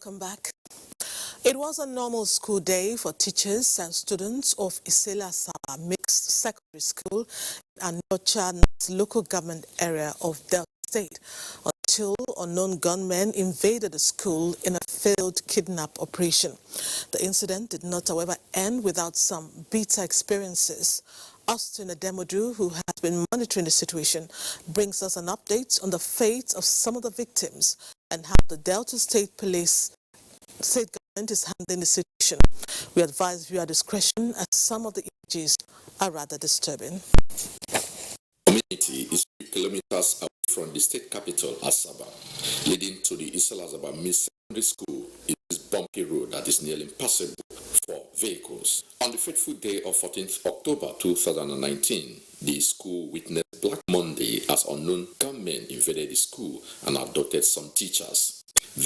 Welcome back. It was a normal school day for teachers and students of Isela Saba Mixed Secondary School in Anocha local government area of Delta State until unknown gunmen invaded the school in a failed kidnap operation. The incident did not, however, end without some bitter experiences. Austin Ademodu, who has been monitoring the situation, brings us an update on the fate of some of the victims and how the Delta State Police State government is handling the situation. We advise viewer discretion as some of the images are rather disturbing. The community is 3 kilometers away from the state capital, Asaba, leading to the Isela Saba Mixed Secondary School. It is bumpy road that is nearly impassable for vehicles. On the fateful day of 14th October 2019, the school witnessed Black Monday as unknown gunmen invaded the school and abducted some teachers.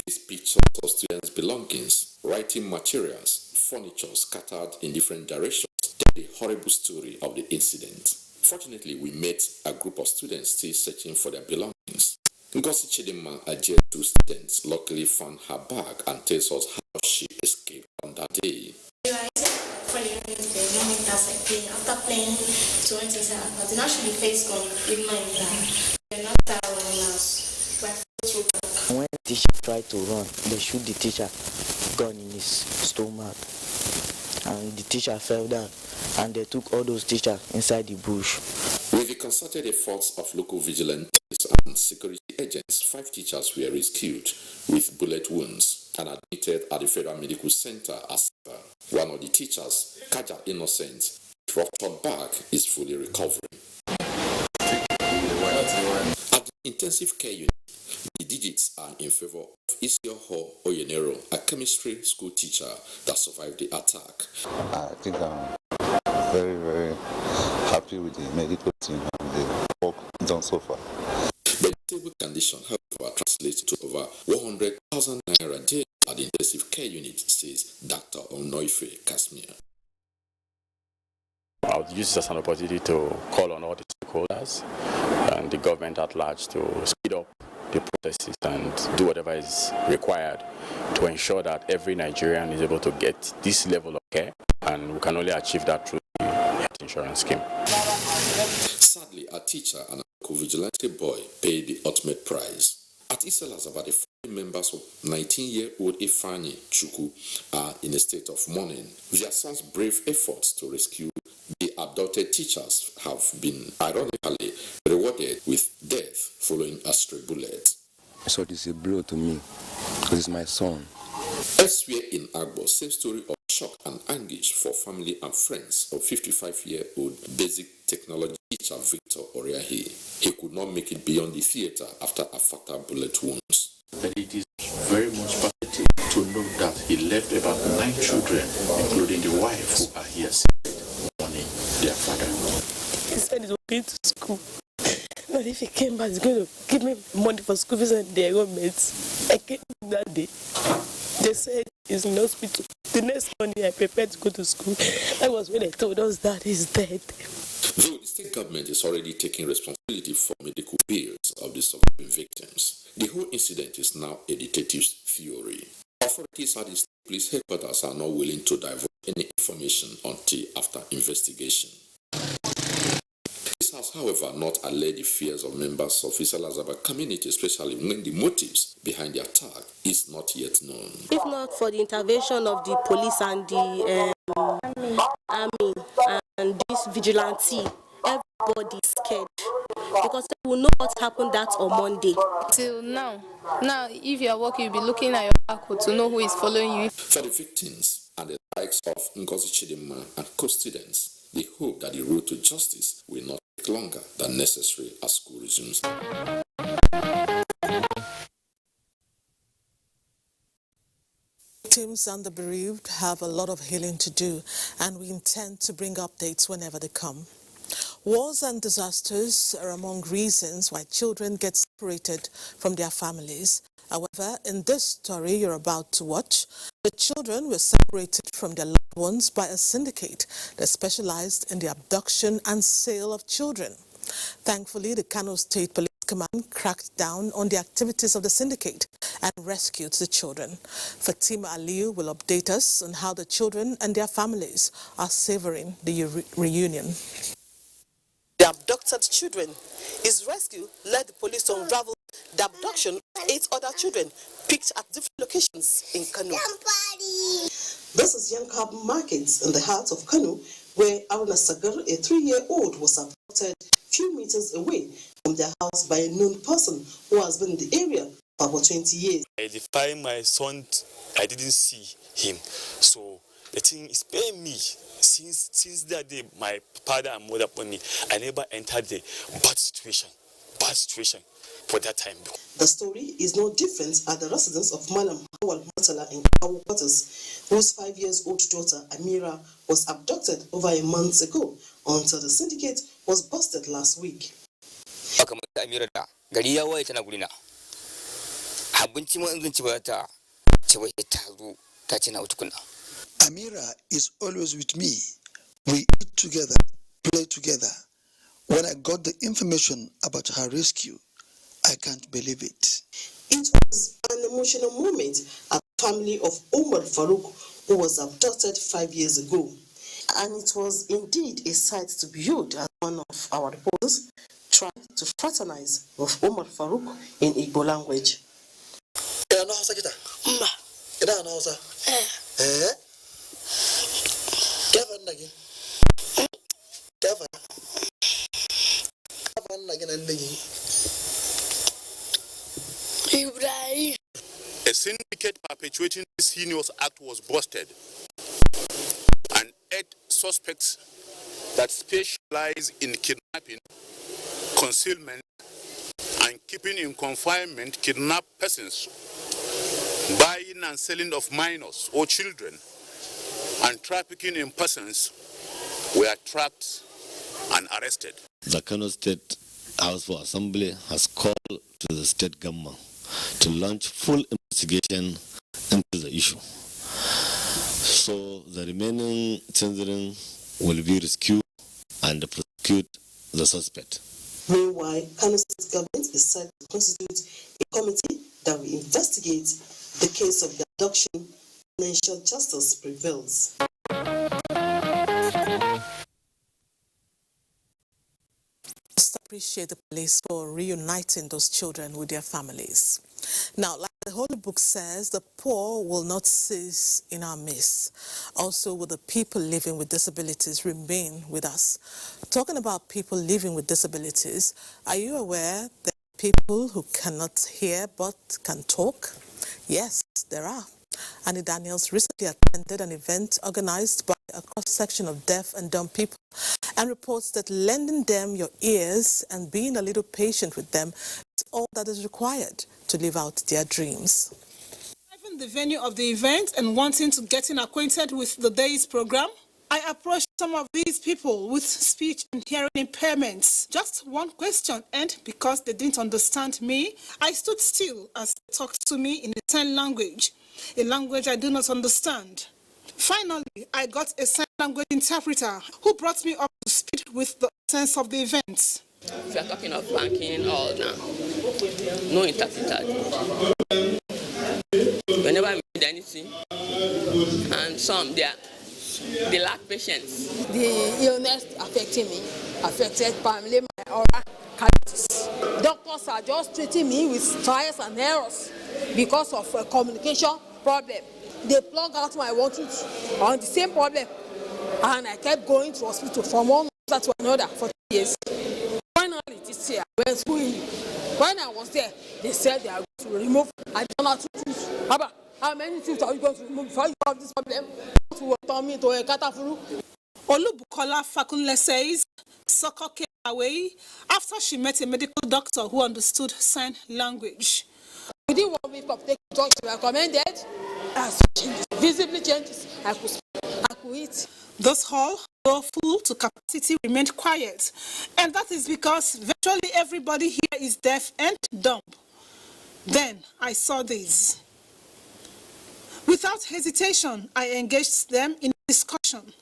These pictures of students' belongings, writing materials, furniture scattered in different directions tell the horrible story of the incident. Fortunately, we met a group of students still searching for their belongings. Ngozi Chidinma, a JS2 student, luckily found her bag and tells us how she escaped on that day. After playing 20 but then actually face gone with my when the teacher tried to run, they shoot the teacher gun in his stomach, and the teacher fell down, and they took all those teachers inside the bush. With the concerted efforts of local vigilantes and security agents, 5 teachers were rescued with bullet wounds and admitted at the Federal Medical Center as one of the teachers, Kaja Innocent, ruptured back, is fully recovering. At the intensive care unit, the digits are in favor of Isioho Oyenero, a chemistry school teacher that survived the attack. I think I'm very, very happy with the medical team and the work done so far. The stable condition, however, translates to over 100,000 naira daily at the intensive care unit, says Dr. Onoife Kasmir. I would use this as an opportunity to call on all the stakeholders and the government at large to speed up the processes and do whatever is required to ensure that every Nigerian is able to get this level of care, and we can only achieve that through the health insurance scheme. Sadly, a teacher and a co-vigilante boy paid the ultimate prize. At Isela Saba, the family members of 19-year-old Ifani Chuku are in a state of mourning. Their son's brave efforts to rescue the abducted teachers have been ironically rewarded with death following a stray bullet. So this is a blow to me, because it's my son. Elsewhere in Agbo, same story of shock and anguish for family and friends of 55-year-old basic technology teacher Victor Oriahi. He could not make it beyond the theater after a fatal bullet wounds. But it is very much pathetic to know that he left about 9 children, including the wife, who are here mourning their father. He said he's going to school. But if he came back, he's going to give me money for school fees and their mates. I came that day. They said he's in the hospital. The next morning I prepared to go to school. That was when they told us that he's dead. Though the state government is already taking responsibility for medical bills of the surviving victims, the whole incident is now a detective's theory. Authorities at the state police headquarters are not willing to divulge any information until after investigation. This has, however, not allayed the fears of members of Isela Saba community, especially when the motives behind the attack is not yet known. If not for the intervention of the police and the army and this vigilante, everybody is scared because they will know what happened that on Monday. Till now, if you are walking, you'll be looking at your barcode to know who is following you. For the victims and the likes of Ngozi Chidinma and co-students, they hope that the road to justice will not take longer than necessary as school resumes. Victims and the bereaved have a lot of healing to do, and we intend to bring updates whenever they come. Wars and disasters are among reasons why children get separated from their families. However, in this story you're about to watch, the children were separated from their loved ones by a syndicate that specialized in the abduction and sale of children. Thankfully, the Kano State Police Command cracked down on the activities of the syndicate and rescued the children. Fatima Aliyu will update us on how the children and their families are savoring the reunion. The abducted children. His rescue led the police to unravel the abduction of 8 other children picked at different locations in Kano. This is Yankab Market in the heart of Kano, where Aruna Sagar, a 3-year-old, was abducted a few meters away from their house by a known person who has been in the area for about 20 years. At the time my son, I didn't see him, so the thing is paying me. Since that day, my father and mother upon me, I never entered the bad situation for that time. The story is no different at the residence of Malam Hawal Murtala in Kawu Quarters, whose 5-year-old daughter Amira was abducted over a month ago until the syndicate was busted last week. Amira is always with me. We eat together, play together. When I got the information about her rescue, I can't believe it. It was an emotional moment at the family of Omar Farouk, who was abducted 5 years ago. And it was indeed a sight to behold as one of our reporters tried to fraternize with Omar Farouk in Igbo language. A syndicate perpetuating this heinous act was busted, and 8 suspects that specialize in kidnapping, concealment, and keeping in confinement kidnapped persons, buying and selling of minors or children, and trafficking in persons were tracked and arrested. The Kano State House for Assembly has called to the state government to launch full investigation into the issue. So the remaining children will be rescued and prosecute the suspect. Meanwhile, Kano State government is set to constitute a committee that will investigate the case of the abduction and ensure justice prevails. Appreciate the police for reuniting those children with their families. Now, like the Holy Book says, the poor will not cease in our midst. Also, will the people living with disabilities remain with us? Talking about people living with disabilities, are you aware that people who cannot hear but can talk? Yes, there are. Annie Daniels recently attended an event organized by a cross-section of deaf and dumb people and reports that lending them your ears and being a little patient with them is all that is required to live out their dreams. Arriving the venue of the event and wanting to get acquainted with the day's program, I approached some of these people with speech and hearing impairments. Just one question, and because they didn't understand me, I stood still as they talked to me in a sign language, a language I do not understand. Finally, I got a sign language interpreter who brought me up to speed with the sense of the event. We are talking of banking all now. No interpreter. Whenever we need anything, and some they lack patience. The illness affecting me affected primarily my oral cavities. Doctors are just treating me with trials and errors because of a communication problem. They plug out my water on the same problem, and I kept going to hospital from one to another for 2 years. Finally, this year I went through it. When I was there, they said they are going to remove additional 2 teeth. How many teeth are you going to remove before you have this problem? To turn me to a catafuru. Olubukola Fakunle says Soko came away after she met a medical doctor who understood sign language. Within 1 week of taking drugs recommended, as visibly changes, I could speak, I could eat. This hall, though full to capacity, remained quiet, and that is because virtually everybody here is deaf and dumb. Then I saw this. Without hesitation, I engaged them in discussion.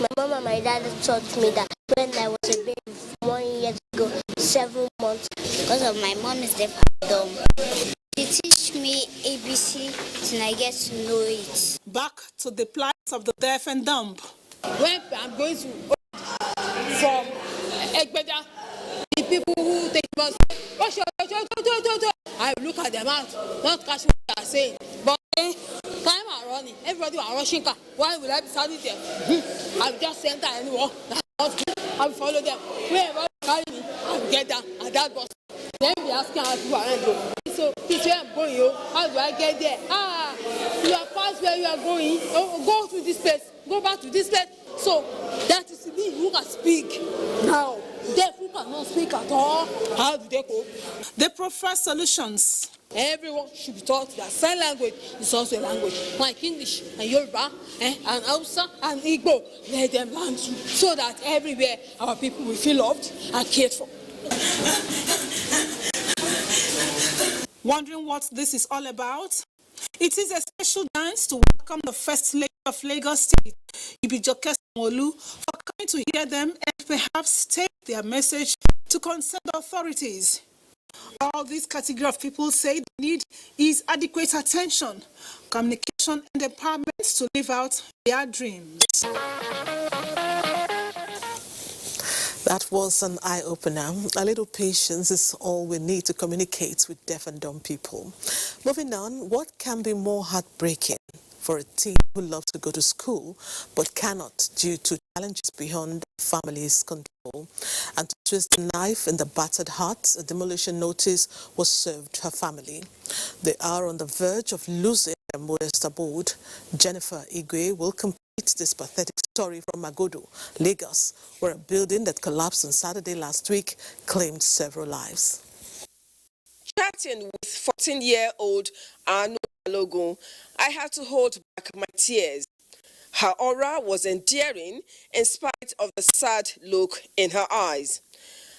My mom and my dad taught me that when I was a baby 1 year ago, 7 months, because of my mom is deaf and dumb. They teach me till I get to know it. Back to the plight of the deaf and dumb. When I'm going to from Egbeda, the people who take bus, I look at them out, not catch what they are saying. But time are running, everybody are rushing car. Why will I be standing there? I will just enter anyone. I will follow them. Wherever they carry me, I will get down at that bus. Then be asking how people are going. So this way I'm going, yo. How do I get there? You are past where you are going. Oh, go to this place. Go back to this place. So that is me who can speak. Now, deaf who cannot speak at all. How do they go? They prefer solutions. Everyone should be taught that sign language is also a language. Like English and Yoruba and Hausa and Igbo. Let them learn too. So that everywhere our people will feel loved and cared for. Wondering what this is all about? It is a special dance to welcome the First Lady of Lagos State, Ibijoke Sanwo-Olu, for coming to hear them and perhaps take their message to concerned authorities. All this category of people say the need is adequate attention, communication and empowerment to live out their dreams. That was an eye-opener. A little patience is all we need to communicate with deaf and dumb people. Moving on, what can be more heartbreaking for a teen who loves to go to school but cannot due to challenges beyond the family's control? And to twist the knife in the battered heart, a demolition notice was served her family. They are on the verge of losing their modest abode. Jennifer Igwe will complete this pathetic story from Magodo, Lagos, where a building that collapsed on Saturday last week claimed several lives. Chatting with 14-year-old Anu Balogun, I had to hold back my tears. Her aura was endearing in spite of the sad look in her eyes.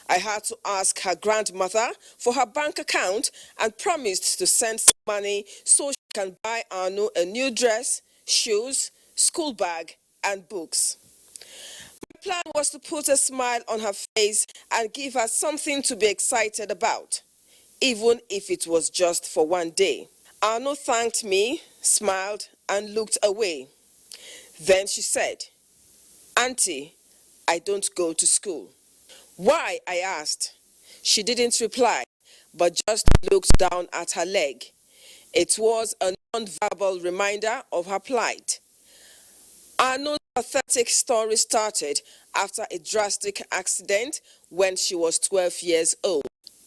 I had to ask her grandmother for her bank account and promised to send some money so she can buy Anu a new dress, shoes, school bag and books. My plan was to put a smile on her face and give her something to be excited about, even if it was just for one day. Anu thanked me, smiled and looked away. Then she said, "Auntie, I don't go to school." "Why?" I asked. She didn't reply, but just looked down at her leg. It was a non-verbal reminder of her plight. Anu's pathetic story started after a drastic accident when she was 12 years old.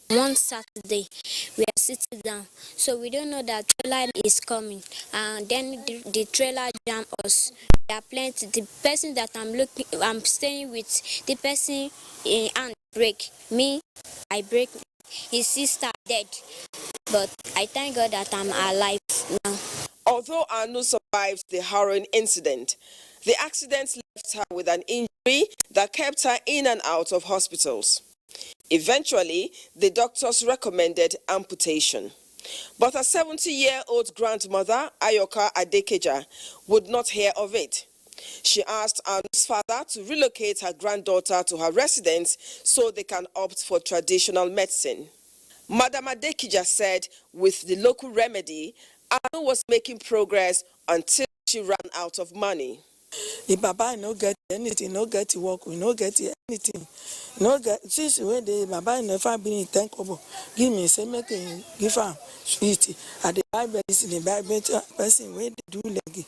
One Saturday, we are sitting down, so we don't know that trailer is coming, and then the trailer jammed us. There are plenty. The person that I'm staying with, the person and break me, I break his sister dead, but I thank God that I'm alive now. Although Anu survived the harrowing incident, the accident left her with an injury that kept her in and out of hospitals. Eventually, the doctors recommended amputation. But her 70-year-old grandmother, Ayoka Adekeja, would not hear of it. She asked Anu's father to relocate her granddaughter to her residence so they can opt for traditional medicine. Madam Adekeja said with the local remedy, Anu was making progress until she ran out of money. The Baba no get anything, no get work, we no get anything. No get since when the Baba never been in tank over. Give me say make give am sweet. At the buy medicine, the buy better person where they do like.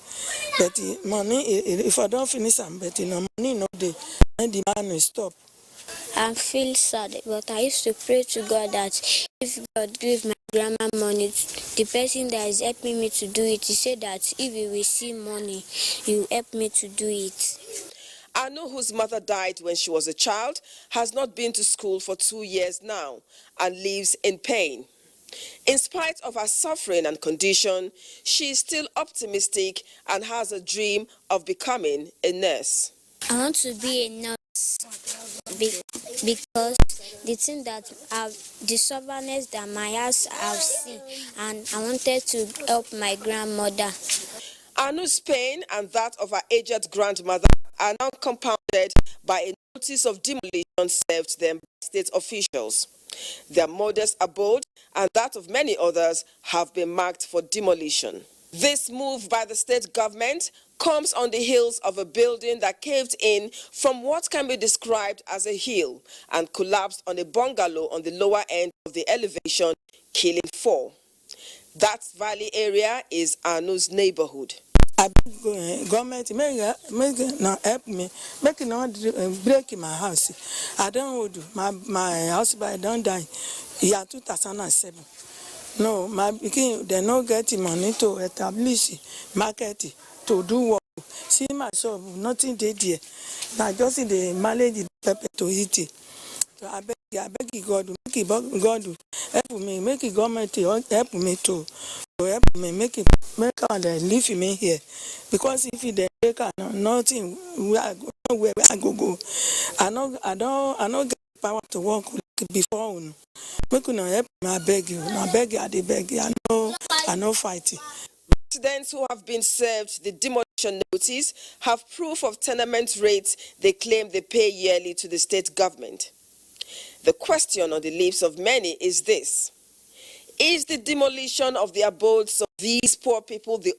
But the money if I don't finish am, but no money no dey, and the man will stop. I feel sad, but I used to pray to God that if God give my grandma money, the person that is helping me to do it, he said that if you will see money, you will help me to do it. Anu, whose mother died when she was a child, has not been to school for 2 years now and lives in pain. In spite of her suffering and condition, she is still optimistic and has a dream of becoming a nurse. I want to be a nurse because the thing that the stubbornness that my house have seen, and I wanted to help my grandmother. Anu's pain and that of her aged grandmother are now compounded by a notice of demolition served them by state officials. Their modest abode and that of many others have been marked for demolition. This move by the state government comes on the heels of a building that caved in from what can be described as a hill and collapsed on a bungalow on the lower end of the elevation, killing 4. That valley area is Anu's neighborhood. Government make now help me, make not break my house. I don't do my house by don't die. Year 2007. No, my begin they not get money to establish market to do work. See my shop, nothing did here. Now just in the manage the pepper to eat it. So I beg you God, make it God help me, make it government help me to help me, make all the leave me here. Because if they take nothing where I go. I don't get power to work before. Make you help me, I beg you. I beg you. I know fighting. Residents who have been served the demolition notice have proof of tenement rates they claim they pay yearly to the state government. The question on the lips of many is this: is the demolition of the abodes of these poor people the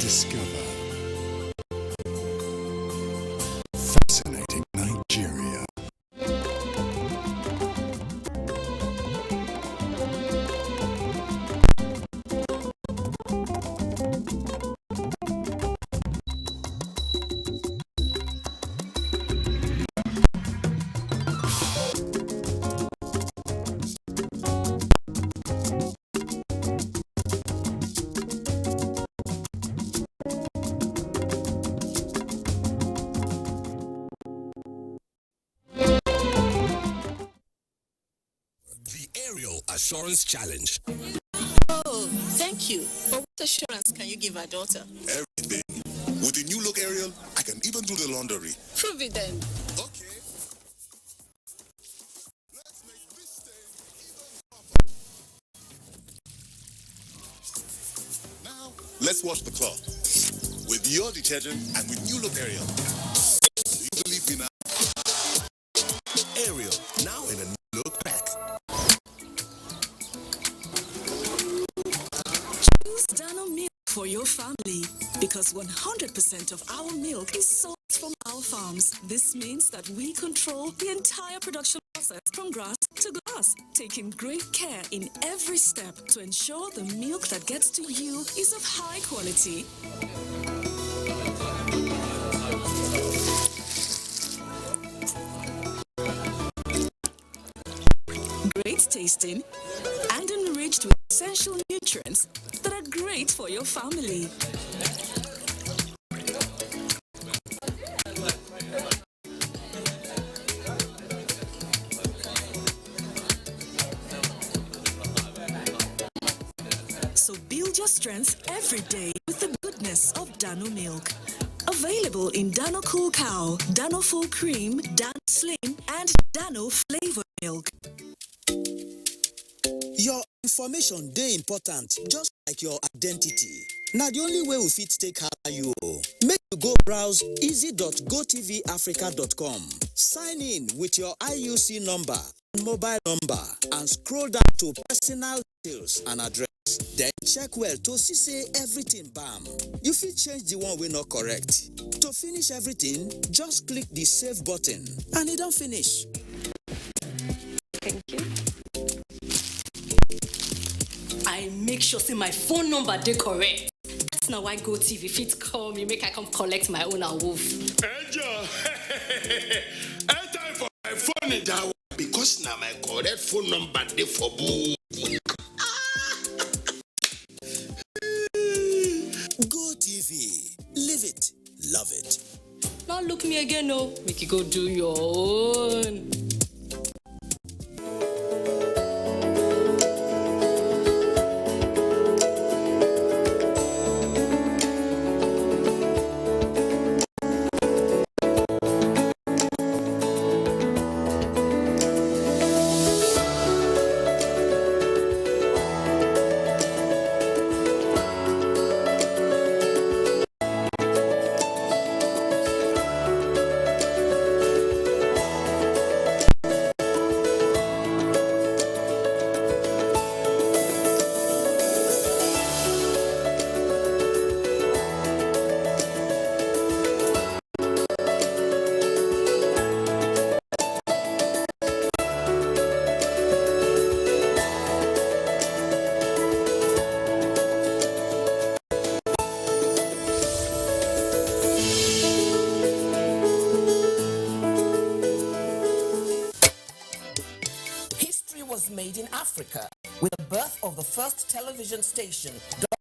discover fascinating Nigeria. Assurance Challenge. Oh, thank you. But what assurance can you give our daughter? Everything. With the new look Ariel, I can even do the laundry. Prove it then. Okay. Let's make this stain even more. Now, let's wash the cloth. With your detergent and with new look Ariel. Do you believe me now? Ariel, now in a new look pack. Dano milk for your family, because 100% of our milk is sourced from our farms. This means that we control the entire production process from grass to glass, taking great care in every step to ensure the milk that gets to you is of high quality. Great tasting and enriched with essential nutrients that are great for your family. So build your strength every day with the goodness of Dano milk. Available in Dano Cool Cow, Dano Full Cream, Dano Slim, and Dano Flavor Milk. Your information dey important, just like your identity. Now the only way we fit take hire you. Make you go browse easy.gotvafrica.com. Sign in with your IUC number, mobile number, and scroll down to personal details and address. Then check well to see say everything bam. You fit change the one wey not correct. To finish everything, just click the save button and it don't finish. Thank you. I make sure say my phone number dey correct. That's now why GoTV fit call me, make I come collect my own awoof. Angel, time for my phone in that one because now my correct phone number dey for boo. GoTV, live it, love it. Don't look me again, no. Make you go do your own. Made in Africa with the birth of the first television station,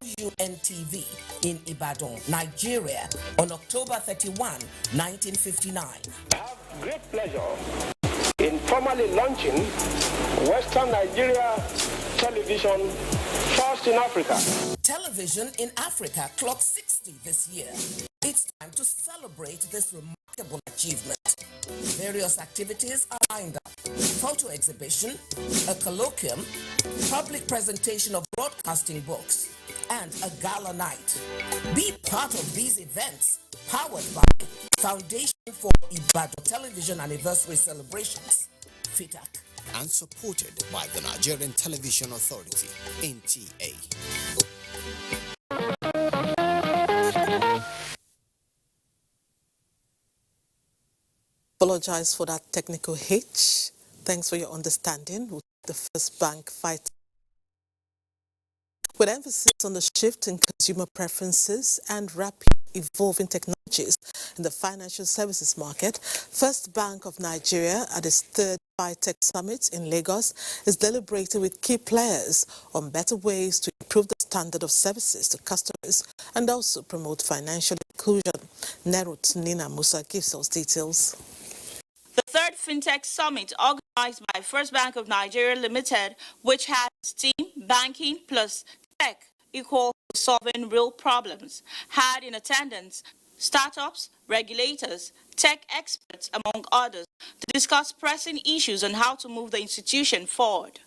WNTV, in Ibadan, Nigeria, on October 31, 1959. I have great pleasure in formally launching Western Nigeria Television, first in Africa. Television in Africa clocked 60 this year. It's time to celebrate this remarkable achievement. Various activities are lined up. Photo exhibition, a colloquium, public presentation of broadcasting books, and a gala night. Be part of these events, powered by Foundation for Ibadan Television Anniversary Celebrations, FITAC, and supported by the Nigerian Television Authority, NTA. Apologize for that technical hitch. Thanks for your understanding. We'll take the first bank fight. With emphasis on the shift in consumer preferences and rapid evolving technologies in the financial services market, First Bank of Nigeria at its third FinTech Summit in Lagos is deliberating with key players on better ways to improve the standard of services to customers and also promote financial inclusion. Nerut Nina Musa gives us details. The third FinTech Summit, organized by First Bank of Nigeria Limited, which has team, banking plus tech equal to solving real problems, had in attendance startups, regulators, tech experts, among others, to discuss pressing issues on how to move the institution forward.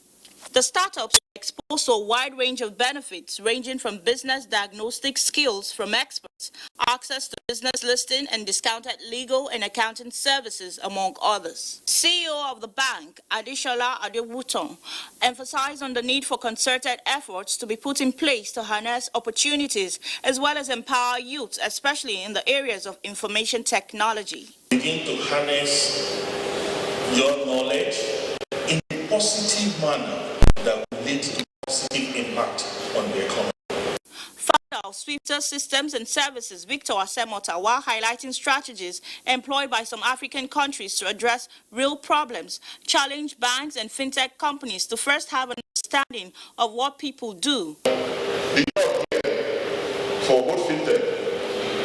The startups were exposed to a wide range of benefits, ranging from business diagnostic skills from experts, access to business listing and discounted legal and accounting services, among others. CEO of the bank, Adeshola Adewuton, emphasized on the need for concerted efforts to be put in place to harness opportunities as well as empower youth, especially in the areas of information technology. Begin to harness your knowledge in a positive manner that will lead to positive impact on the economy. Founder of Swifter Systems and Services, Victor Asemota, while highlighting strategies employed by some African countries to address real problems, challenged banks and fintech companies to first have an understanding of what people do. The job here for both fintech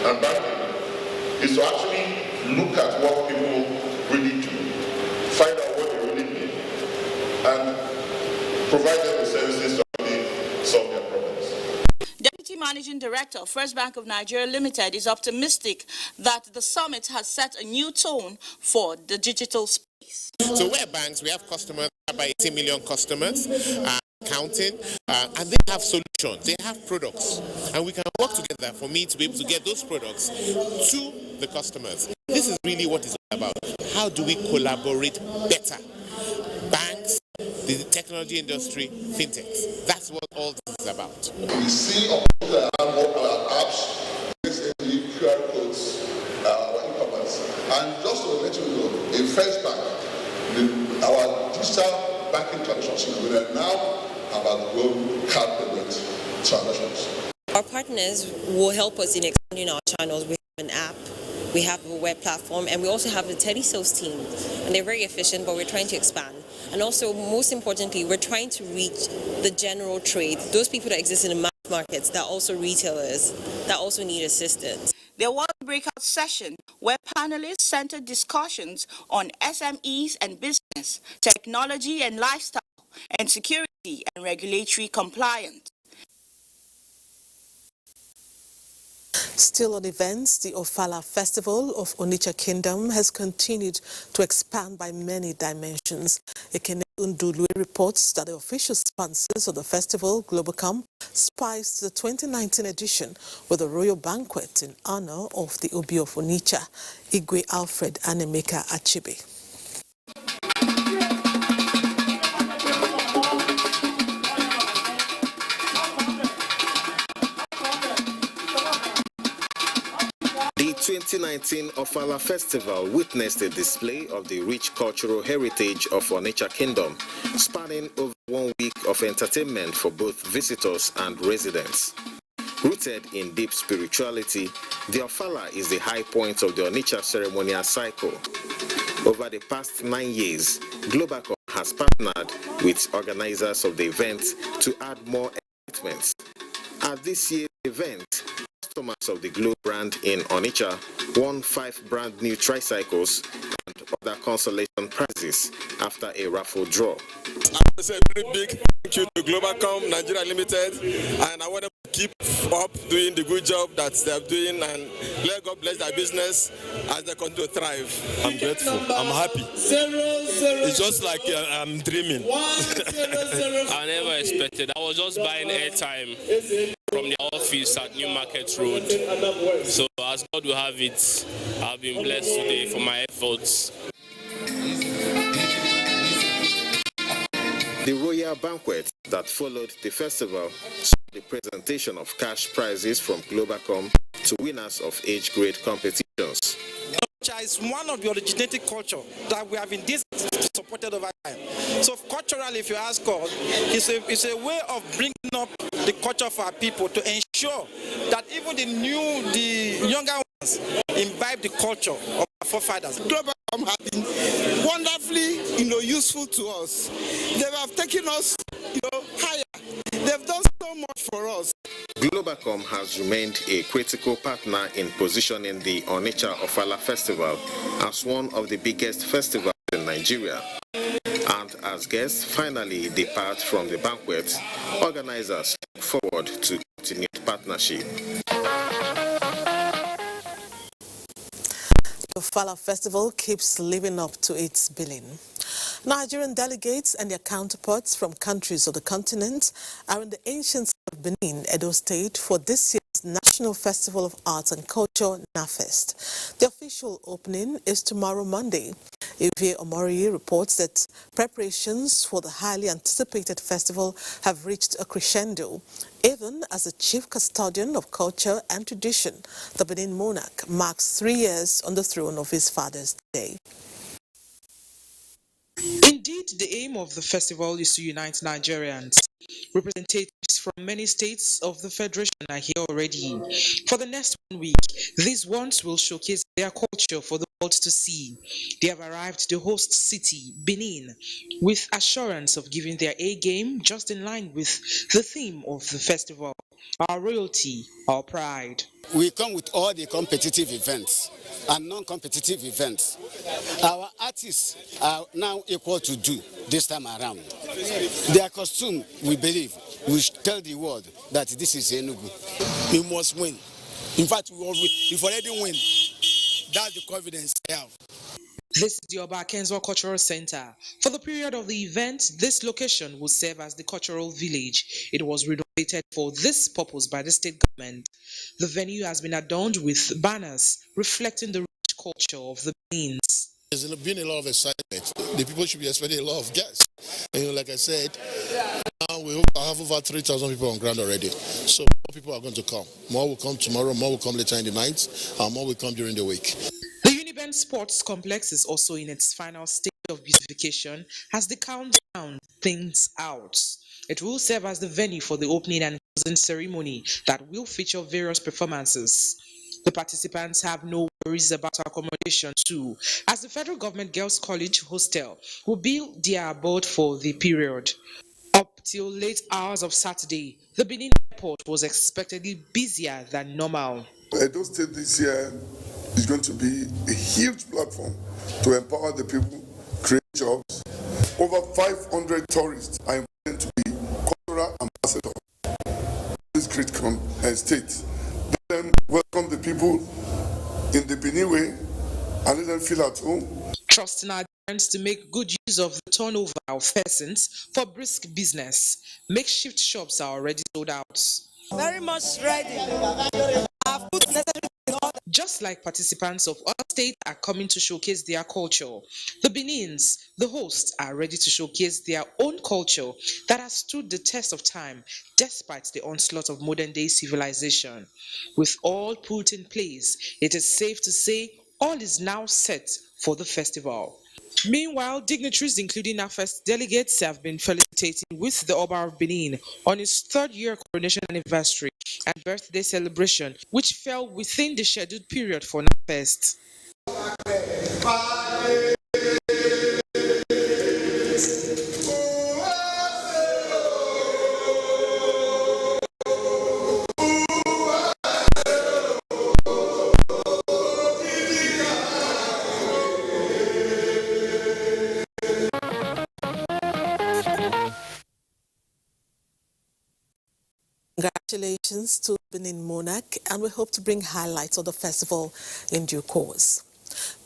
and banking is to actually look at what people really do, find out what they really need, and provide them with services to actually solve their problems. Deputy Managing Director of First Bank of Nigeria Limited is optimistic that the summit has set a new tone for the digital space. So we're banks, we have customers, about 18 million customers, counting, and they have solutions, they have products, and we can work together for me to be able to get those products to the customers. This is really what it's all about. How do we collaborate better? Banks, the technology industry, fintechs. That's what all this is about. We see on our apps, QR codes, our e-commerce. And just to let you know, in First Bank, our digital banking transactions we are now about global card payment transactions. Our partners will help us in expanding our channels. We have an app, we have a web platform, and we also have a telesales team. And they're very efficient, but we're trying to expand. And also, most importantly, we're trying to reach the general trade, those people that exist in the mass markets that are also retailers, that also need assistance. There was a breakout session where panelists centered discussions on SMEs and business, technology and lifestyle, and security and regulatory compliance. Still on events, the Ofala Festival of Onitsha Kingdom has continued to expand by many dimensions. Ekene Undulwe reports that the official sponsors of the festival, Globacom, spiced the 2019 edition with a royal banquet in honor of the Obi of Onitsha, Igwe Alfred Anemeka Achibe. The 2019 Ofala Festival witnessed a display of the rich cultural heritage of Onitsha Kingdom, spanning over 1 week of entertainment for both visitors and residents. Rooted in deep spirituality, the Ofala is the high point of the Onitsha ceremonial cycle. Over the past 9 years, Globacom has partnered with organizers of the event to add more excitement. At this year's event, customers of the Globe brand in Onitsha won 5 brand new tricycles and other consolation prizes after a raffle draw. I want to say a very big thank you to Globacom Nigeria Limited, and I want them to keep up doing the good job that they're doing, and let God bless their business as they continue to thrive. I'm grateful. I'm happy. It's just like I'm dreaming. I never expected. I was just buying airtime from the office at New Market Road. So as God will have it, I've been blessed today for my efforts. The royal banquet that followed the festival saw the presentation of cash prizes from Globacom to winners of age-grade competitions. Culture is one of the originating culture that we have been supported over time. So culturally, if you ask us, it's a way of bringing up the culture of our people to ensure that even the younger ones imbibe the culture of our forefathers. Globacom have been wonderfully, useful to us. They have taken us, higher. They've done so much for us. Globacom has remained a critical partner in positioning the Onitsha Ofala Festival as one of the biggest festivals in Nigeria. And as guests finally depart from the banquet, organizers look forward to continued partnership. The Ofala Festival keeps living up to its billing. Nigerian delegates and their counterparts from countries of the continent are in the ancient city of Benin, Edo State, for this year's National Festival of Arts and Culture, NAFEST. The official opening is tomorrow, Monday. Evie Omori reports that preparations for the highly anticipated festival have reached a crescendo. Even as the chief custodian of culture and tradition, the Benin monarch marks 3 years on the throne of his father's day. Indeed, the aim of the festival is to unite Nigerians. Representatives from many states of the Federation are here already. For the next 1 week, these ones will showcase their culture for the world to see. They have arrived to the host city, Benin, with assurance of giving their A-game just in line with the theme of the festival, our royalty, our pride. We come with all the competitive events and non-competitive events. Our artists are now equal to do this time around. Their costume, we believe, will tell the world that this is Enugu. We must win. In fact, we've already won. That's the confidence I have. This is the Oba Kenzo Cultural Center. For the period of the event, this location will serve as the cultural village. It was renovated for this purpose by the state government. The venue has been adorned with banners reflecting the rich culture of the Benin's. There's been a lot of excitement. The people should be expecting a lot of guests. And like I said, now we have over 3,000 people on ground already. So more people are going to come. More will come tomorrow, more will come later in the night, and more will come during the week. The Uniben Sports Complex is also in its final stage of beautification as they count down things out. It will serve as the venue for the opening and closing ceremony that will feature various performances. The participants have no worries about accommodation too, as the Federal Government Girls College Hostel will be their abode for the period. Up till late hours of Saturday, the Benin airport was expectedly busier than normal. Edo State this year is going to be a huge platform to empower the people, create jobs. Over 500 tourists are invited to be cultural ambassadors of this great state. Let them welcome the people in the Benin way and let them feel at home. Trusting Nigerians to make good use of the turnover of persons for brisk business. Makeshift shops are already sold out. Very much ready. I've put necessary in order. Just like participants of other states are coming to showcase their culture, the Benins, the hosts, are ready to showcase their own culture that has stood the test of time despite the onslaught of modern-day civilization. With all put in place, it is safe to say all is now set for the festival. Meanwhile, dignitaries including our first delegates have been felicitating with the Oba of Benin on his third-year coronation anniversary and birthday celebration, which fell within the scheduled period for NAFEST. Congratulations to Benin Monarch, and we hope to bring highlights of the festival in due course.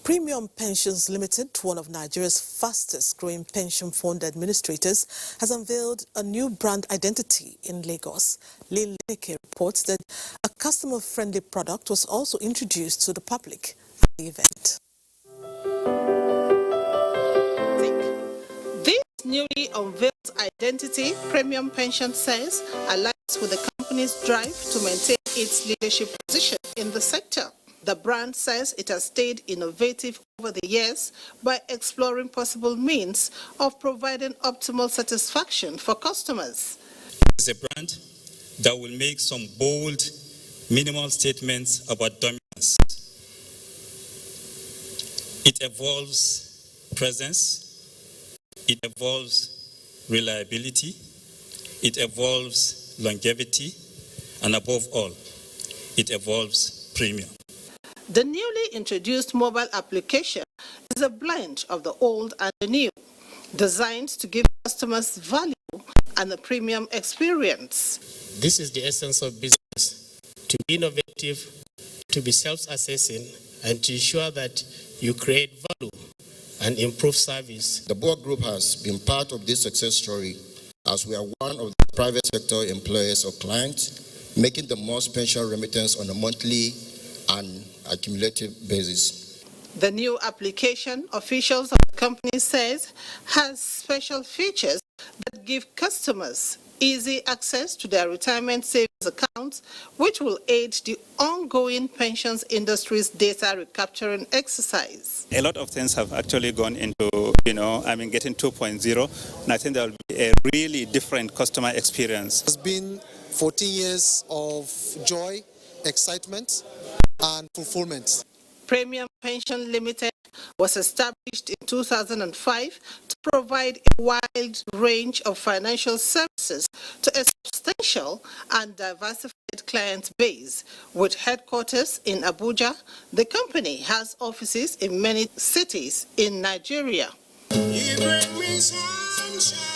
Premium Pensions Limited, one of Nigeria's fastest growing pension fund administrators, has unveiled a new brand identity in Lagos. Lil Lenike reports that a customer-friendly product was also introduced to the public at the event. This newly unveiled identity, Premium Pension says, aligns with the company's drive to maintain its leadership position in the sector. The brand says it has stayed innovative over the years by exploring possible means of providing optimal satisfaction for customers. It's a brand that will make some bold, minimal statements about dominance. It evolves presence, it evolves reliability, it evolves longevity, and above all, it evolves premium. The newly introduced mobile application is a blend of the old and the new, designed to give customers value and a premium experience. This is the essence of business, to be innovative, to be self-assessing, and to ensure that you create value and improve service. The Boa Group has been part of this success story as we are one of the private sector employers or clients, making the most pension remittance on a monthly and accumulative basis. The new application, officials of the company says, has special features that give customers easy access to their retirement savings accounts, which will aid the ongoing pensions industry's data recapturing exercise. A lot of things have actually gone into, getting 2.0, and I think there will be a really different customer experience. It's been 14 years of joy, excitement, and fulfillment. Premium Pension Limited was established in 2005 to provide a wide range of financial services to a substantial and diversified client base. With headquarters in Abuja, the company has offices in many cities in Nigeria. You bring me sunshine,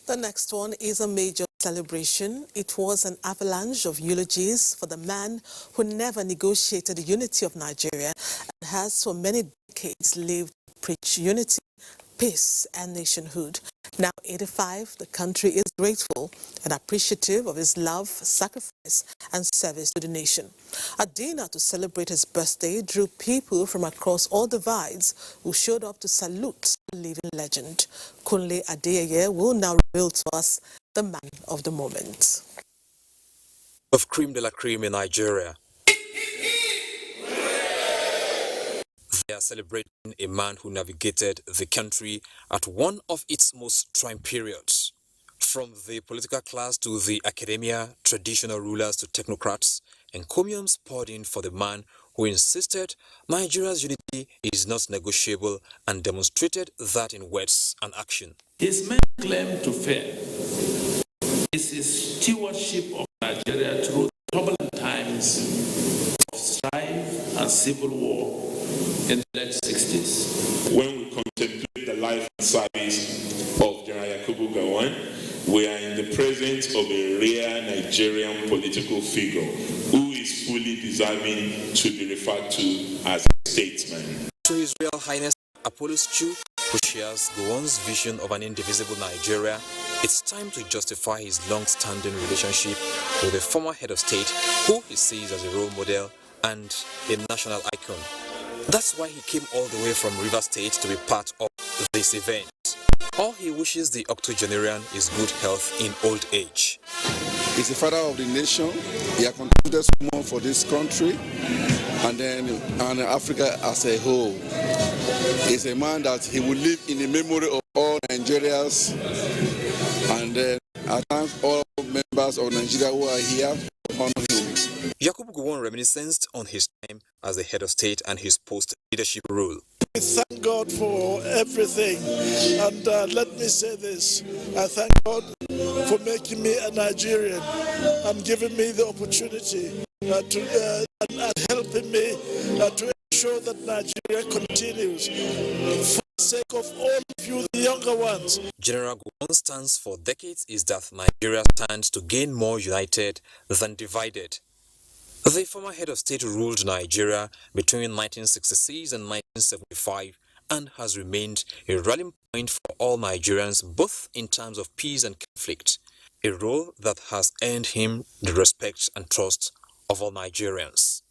The next one is a major celebration. It was an avalanche of eulogies for the man who never negotiated the unity of Nigeria and has for many decades lived to preach unity, peace, and nationhood. Now 85, the country is grateful and appreciative of his love, sacrifice, and service to the nation. A dinner to celebrate his birthday drew people from across all divides who showed up to salute the living legend. Kunle Adeyeye will now reveal to us the man of the moment. Of cream de la cream in Nigeria. They are celebrating a man who navigated the country at one of its most trying periods. From the political class to the academia, traditional rulers to technocrats, encomiums poured in for the man who insisted Nigeria's unity is not negotiable and demonstrated that in words and action. His main claim to fame is his stewardship of Nigeria through turbulent times of strife and civil war in the late 60s. When we contemplate the life and service of General Yakubu Gowon, we are in the presence of a rare Nigerian political figure who is fully deserving to be referred to as a statesman. To His Royal Highness Apollos Chu, who shares Gowon's vision of an indivisible Nigeria, it's time to justify his long-standing relationship with the former head of state, who he sees as a role model and a national icon. That's why he came all the way from Rivers State to be part of this event. All he wishes the octogenarian is good health in old age. He's the father of the nation. He has contributed so much for this country and Africa as a whole. He's a man that he will live in the memory of all Nigerians. And I thank all members of Nigeria who are here to honor him. Yakubu Gowon reminisced on his time as the head of state and his post-leadership role. Thank God for everything, and let me say this, I thank God for making me a Nigerian and giving me the opportunity and helping me to ensure that Nigeria continues for the sake of all of you, the younger ones. General Gowon's stance for decades is that Nigeria stands to gain more united than divided. The former head of state ruled Nigeria between 1966 and 1975 and has remained a rallying point for all Nigerians, both in terms of peace and conflict, a role that has earned him the respect and trust of all Nigerians.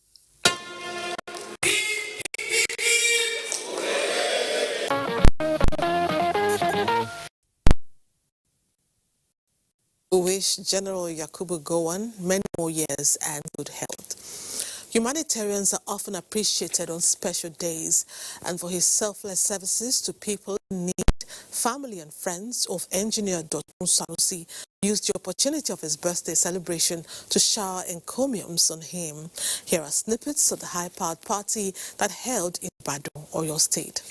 We wish General Yakubu Gowon many more years and good health. Humanitarians are often appreciated on special days, and for his selfless services to people in need, family and friends of engineer Dr. Sanusi used the opportunity of his birthday celebration to shower encomiums on him. Here are snippets of the high-powered party that held in Ibadan, Oyo State.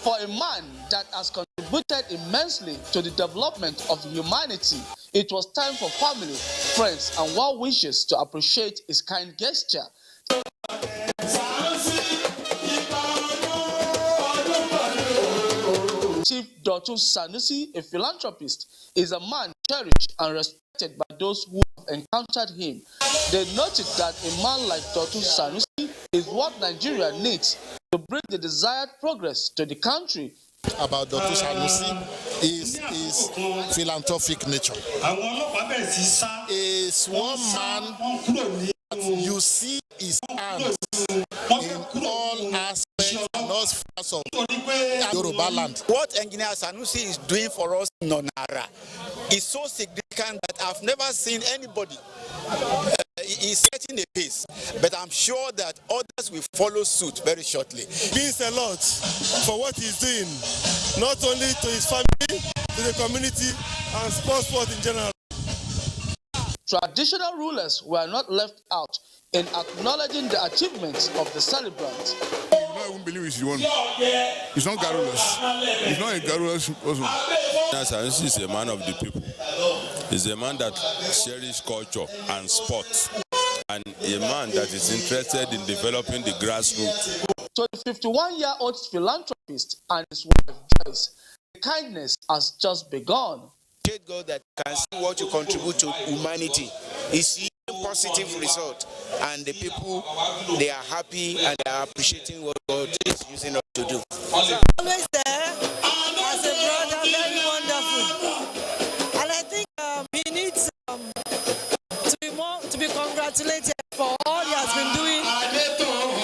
For a man that has contributed immensely to the development of humanity, it was time for family, friends, and well-wishers to appreciate his kind gesture. Chief Dr. Sanusi, a philanthropist, is a man cherished and respected by those who have encountered him. They noted that a man like Dr. Sanusi is what Nigeria needs to bring the desired progress to the country. About Dr. Sanusi is philanthropic nature. Is one man that you see his hands in all aspects and all parts of Yoruba land. What Engineer Sanusi is doing for us in Nonara is so significant that I've never seen anybody. He's setting a pace, but I'm sure that others will follow suit very shortly. It means a lot for what he's doing, not only to his family, to the community, and sport in general. Traditional rulers were not left out in acknowledging the achievements of the celebrants. You don't even believe he's the one. He's not garrulous. He's not a garrulous person. Sanusi is a man of the people. He's a man that cherishes culture and sports, and a man that is interested in developing the grassroots. To the 51-year-old philanthropist and his wife Joyce, the kindness has just begun. God that can see what you contribute to humanity is a positive result, and the people, they are happy and they are appreciating what God is using us to do. Always there as a brother, very wonderful, and I think he needs to be congratulated for all he has been doing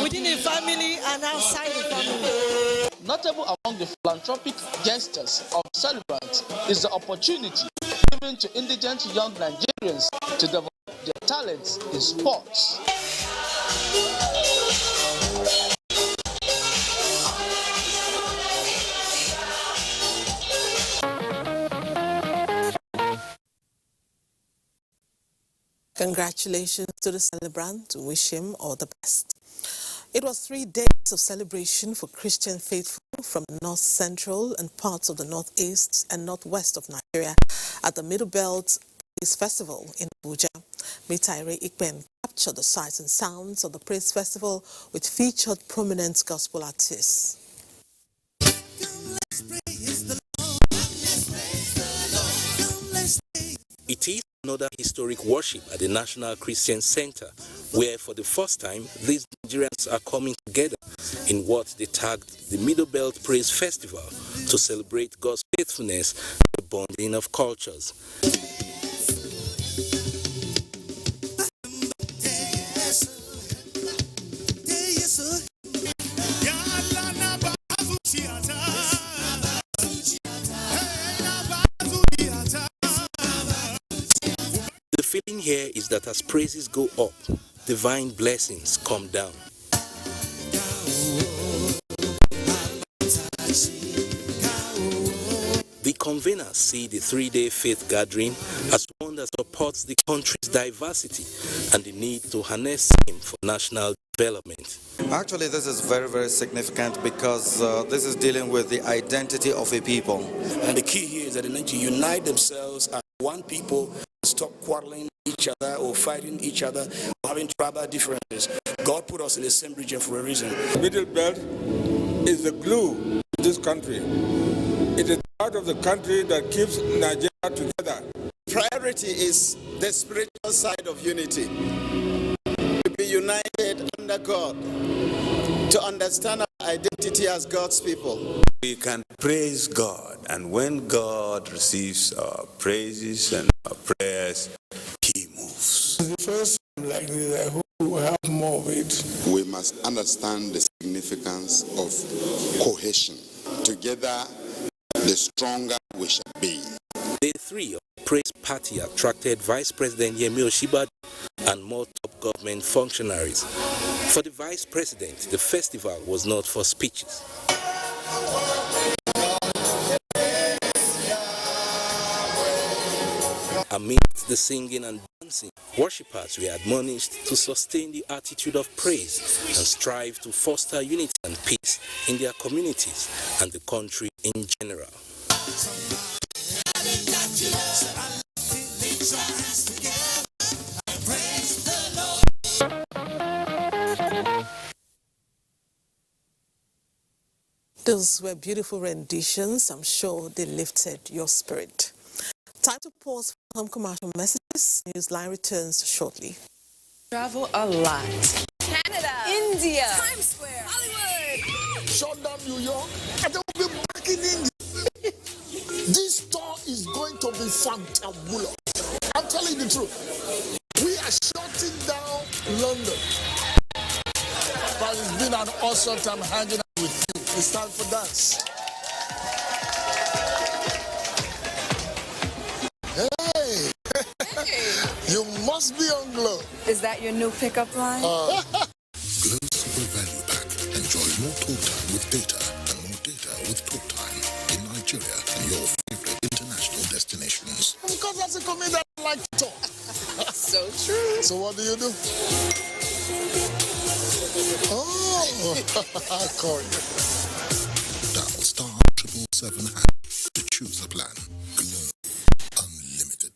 within the family and outside the family. Notable among the philanthropic gestures of celebrants is the opportunity given to indigent young Nigerians to develop their talents in sports. Congratulations to the celebrant. Wish him all the best. It was 3 days of celebration for Christian faithful from the North Central and parts of the Northeast and Northwest of Nigeria at the Middle Belt Praise Festival in Abuja. Mitaire Ikpen captured the sights and sounds of the Praise Festival, which featured prominent gospel artists. It is another historic worship at the National Christian Center, where for the first time, these Nigerians are coming together in what they tagged the Middle Belt Praise Festival to celebrate God's faithfulness and the bonding of cultures. The feeling here is that as praises go up, divine blessings come down. The conveners see the 3-day faith gathering as one that supports the country's diversity and the need to harness him for national development. Actually, this is very, very significant because this is dealing with the identity of a people. And the key here is that they need to unite themselves as one people, stop quarreling each other or fighting each other or having tribal differences. God put us in the same region for a reason. The Middle Belt is the glue to this country. It is part of the country that keeps Nigeria together. Priority is the spiritual side of unity. To be united under God, to understand our identity as God's people. We can praise God, and when God receives our praises and our prayers, He moves. The first time like this, I hope we will have more of it. We must understand the significance of cohesion. Together, the stronger we shall be. Day 3 of the Praise Party attracted Vice President Yemi Osinbajo and more top government functionaries. For the Vice President, the festival was not for speeches. Amidst the singing and dancing, worshippers were admonished to sustain the attitude of praise and strive to foster unity and peace in their communities and the country in general. Those were beautiful renditions. I'm sure they lifted your spirit. Time to pause for some commercial messages. Newsline returns shortly. Travel a lot. Canada, India, Times Square, Hollywood. Shut down New York, and they will be back in India. This tour is going to be fantabulous. I'm telling you the truth. We are shutting down London. But it's been an awesome time hanging out with you. It's time for dance. Hey! You must be on Glow. Is that your new pickup line? Glow Super Value Pack. Enjoy more talk time with data and more data with talk time in Nigeria and your favorite international destinations. Because that's a comedian that like to talk. So true. So what do you do? Oh, I call you. Dial star 777# to choose a plan. Glow Unlimited.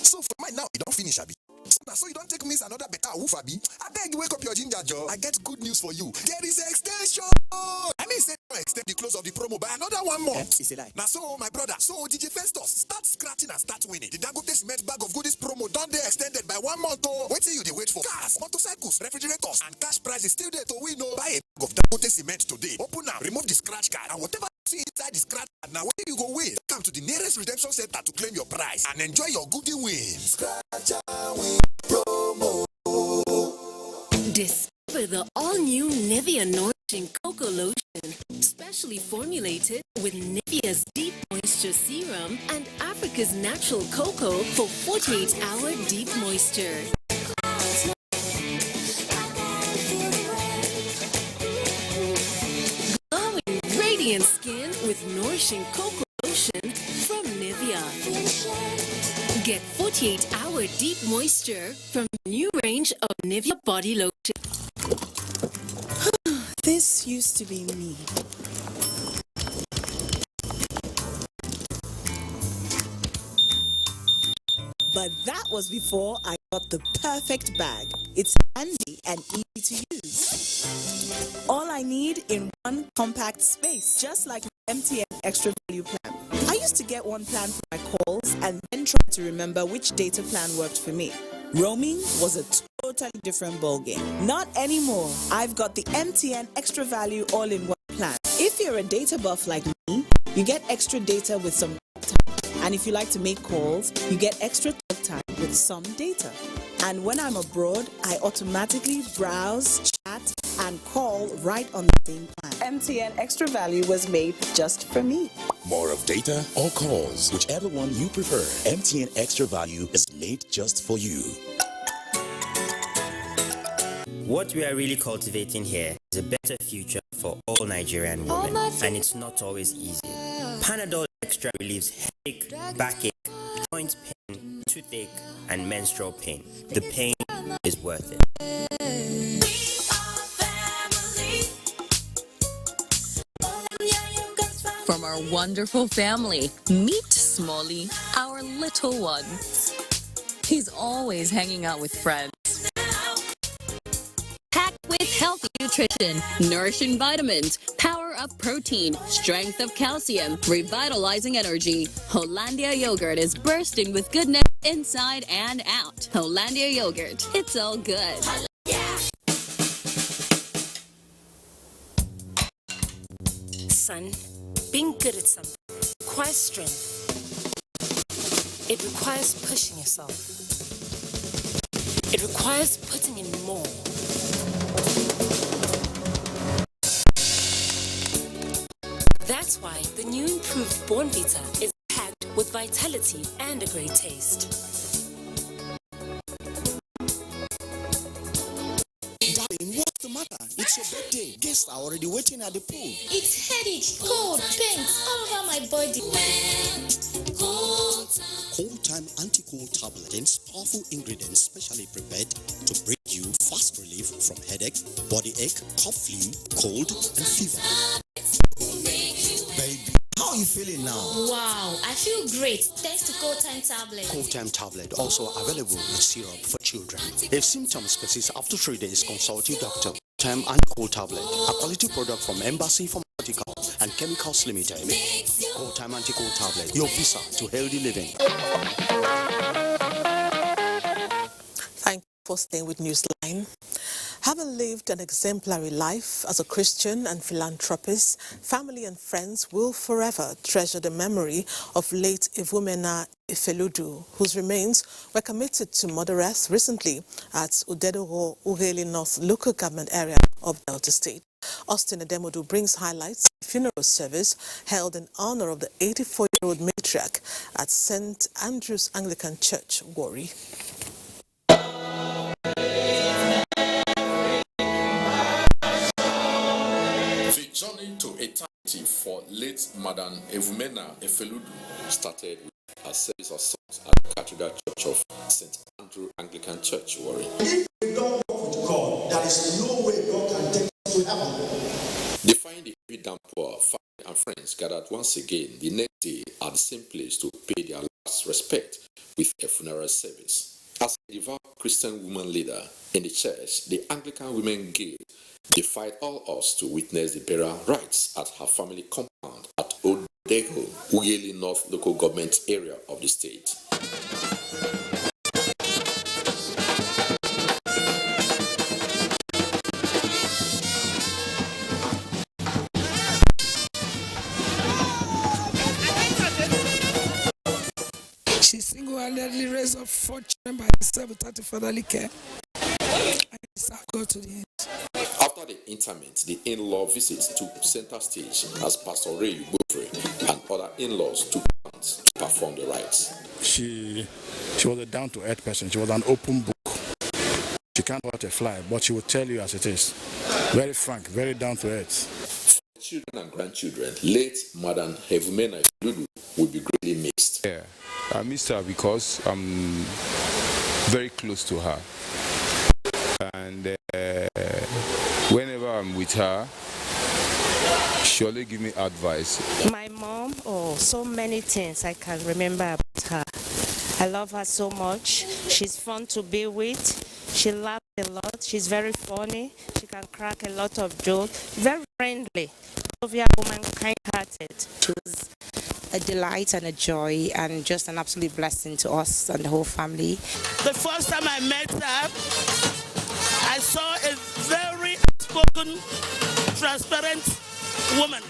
So for right now, you don't finish, Abi. so you don't take miss another better woofabi. I beg you wake up your ginger jaw. I get good news for you. There is an extension. I mean, say extend the close of the promo by another 1 month. It's a lie. Now, so my brother, so DJ Festus, start scratching and start winning. The Dangote cement bag of goodies promo done they extended by 1 month. Oh, wait till you they wait for cars, motorcycles, refrigerators, and cash price is still there to win. Oh, buy a bag of Dangote cement today. Open now, remove the scratch card, and whatever you see inside the scratch card, now where you go win. Come to the nearest redemption center to claim your prize and enjoy your goodie win. Scratch and win promo. Discover the all-new Nivea Nourishing Cocoa Lotion, specially formulated with Nivea's Deep Moisture Serum and Africa's natural cocoa for 48-hour deep moisture. Glowing, radiant skin with nourishing cocoa lotion from Nivea. Get 48-hour deep moisture from the new range of Nivea body lotion. This used to be me. But that was before I got the perfect bag. It's handy and easy to use. All I need in one compact space, just like my MTN Extra Value plan. I used to get one plan for my calls and then try to remember which data plan worked for me. Roaming was a totally different ballgame. Not anymore. I've got the MTN Extra Value all-in-one plan. If you're a data buff like me, you get extra data with some time. And if you like to make calls, you get extra talk time with some data. And when I'm abroad, I automatically browse, chat, and call right on the same plan. MTN Extra Value was made just for me. More of data or calls, whichever one you prefer. MTN Extra Value is made just for you. What we are really cultivating here is a better future for all Nigerian women, and it's not always easy. Panadol Extra relieves headache, backache, joint pain, toothache, and menstrual pain. The pain is worth it. From our wonderful family, meet Smalley, our little one. He's always hanging out with friends. Packed with healthy nutrition, nourishing vitamins, power-up protein, strength of calcium, revitalizing energy. Hollandia yogurt is bursting with goodness inside and out. Hollandia yogurt, it's all good. Son, being good at something requires strength. It requires pushing yourself. It requires putting in more. That's why the new improved Bornvita is packed with vitality and a great taste. Darling, what's the matter? It's your birthday. Guests are already waiting at the pool. It's headache, cold, pains all over my body. Cold Time Anti-Cold Tablet contains powerful ingredients specially prepared to bring you fast relief from headache, body ache, cough, flu, cold, and fever. Baby, how are you feeling now? Wow, I feel great thanks to Cold Time Tablet. Cold Time Tablet also available with syrup for children. If symptoms persist after 3 days, consult your doctor. Time Anti-Cold Tablet, a quality product from Embassy Pharmaceutical and Chemicals Limited. Cold Time Anti-Cold Tablet, your visa to healthy living. Thank you for staying with Newsline. Having lived an exemplary life as a Christian and philanthropist, family and friends will forever treasure the memory of late Ivumena Ifeludu, whose remains were committed to Mother Earth recently at Udedoro Ugeli North local government area of Delta State. Austin Ademodu brings highlights of the funeral service held in honor of the 84-year-old matriarch at St. Andrew's Anglican Church, Warri. The journey to eternity for late Madam Ivumena Ifeludu started with a series of songs at the Cathedral Church of St. Andrew Anglican Church, Warri. If we don't walk with God, there is no way God can take us to heaven. Defying the heavy downpour, family and friends gathered once again the next day at the same place to pay their last respect with a funeral service. As a devout Christian woman leader in the church, the Anglican Women Guild defied all odds to witness the burial rites at her family compound at Odeho, Ughelli North local government area of the state. She single-handedly raised up 4 children by herself without a fatherly care. I serve God to the end. After the interment, the in-law visits took center stage as Pastor Ray Ubofre and other in-laws took part to perform the rites. She was a down-to-earth person. She was an open book. She can't hurt a fly, but she will tell you as it is. Very frank, very down-to-earth. For children and grandchildren, late Madam Evumena Efeludu will be greatly missed. Yeah, I miss her because I'm very close to her. And whenever I'm with her, she always gives me advice. My mom, so many things I can remember about her. I love her so much. She's fun to be with. She laughs a lot. She's very funny. She can crack a lot of jokes. Very friendly. Sylvia woman, kind-hearted. She was a delight and a joy and just an absolute blessing to us and the whole family. The first time I met her, I saw a very outspoken, transparent woman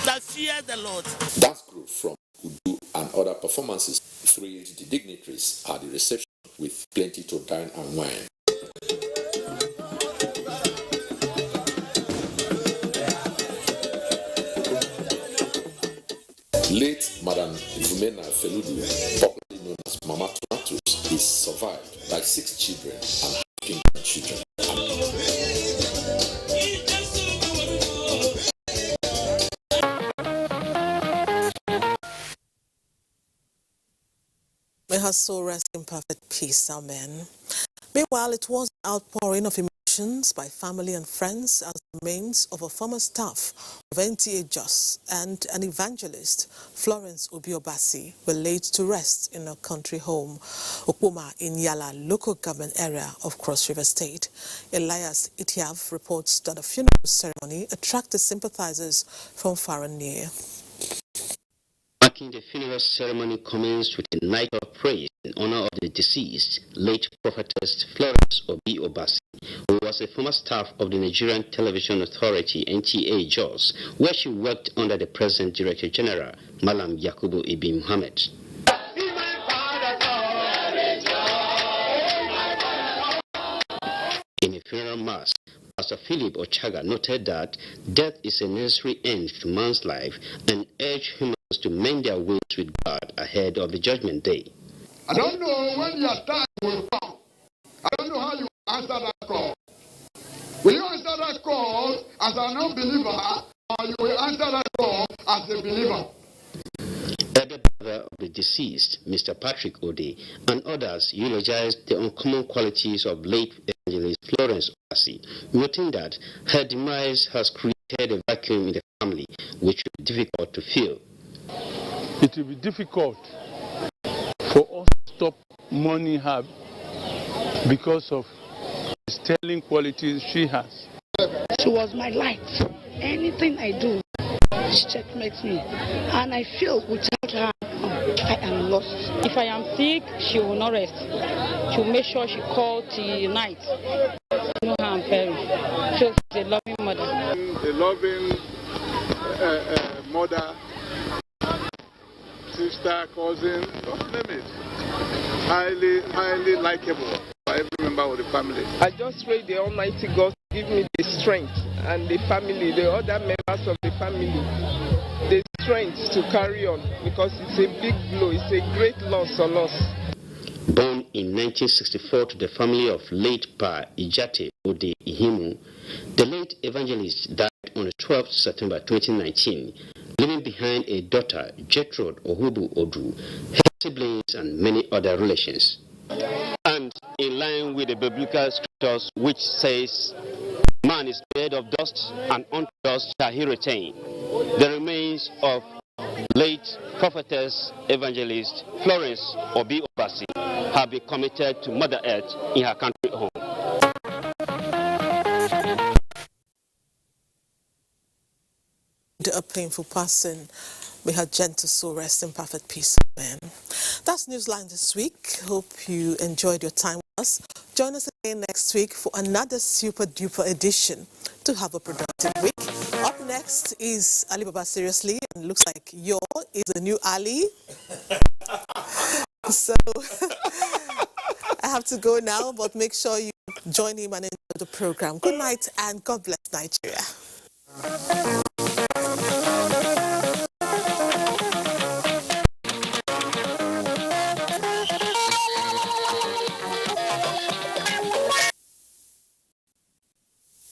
that feared the Lord. Dance group from Udu and other performances thrilled the dignitaries at the reception with plenty to dine and wine. Late Madam Evumena Efeludu, popularly known as Mama Tomatoes, is survived by 6 children and 15 grandchildren. May her soul rest in perfect peace, amen. Meanwhile, it was an outpouring of emotions by family and friends as the remains of a former staff of NTA Jos and an evangelist, Florence Obiobasi, were laid to rest in her country home, Okpoma in Yala local government area of Cross River State. Elias Itiav reports that a funeral ceremony attracted sympathizers from far and near. The funeral ceremony commenced with a night of praise in honor of the deceased, late prophetess Florence Obiobasi, who was a former staff of the Nigerian Television Authority, NTA Jos, where she worked under the present Director General, Malam Yakubu Ibi Muhammad. In a funeral mass, Pastor Philip Ochaga noted that death is a necessary end to man's life and urged humans to mend their ways with God ahead of the judgment day. I don't know when your time will come. I don't know how you will answer that call. Will you answer that call as an unbeliever, or you will answer that call as a believer? Elder brother of the deceased, Mr. Patrick Ode, and others eulogized the uncommon qualities of late evangelist Florence Obiobasi, noting that her demise has created a vacuum in the family which will be difficult to fill. It will be difficult for us to stop mourning her because of the sterling qualities she has. She was my light. Anything I do, she checkmates me. And I feel without her, I am lost. If I am sick, she will not rest. She will make sure she calls till night. You know how I'm very. She's a loving mother. A loving mother, sister, cousin, don't name it. Highly likable by every member of the family. I just pray the Almighty God to give me the strength and the family, the other members of the family, the strength to carry on because it's a big blow, it's a great loss on us. Born in 1964 to the family of late Pa Ijate Ode Ihimu, the late evangelist died on the 12th September 2019, leaving behind a daughter, Gertrude Ohubu Odu, her siblings, and many other relations. And in line with the biblical scriptures which says, man is made of dust, and unto dust shall he return, the remains of late prophetess evangelist Florence Obiobasi have been committed to Mother Earth in her country home. A painful person, may her gentle soul rest in perfect peace. Amen. That's Newsline this week. Hope you enjoyed your time with us. Join us again next week for another super duper edition. To have a productive week. Up next is Ali Baba Seriously, and looks like Yo is the new Ali. So I have to go now, but make sure you join him and enjoy the program. Good night and God bless Nigeria.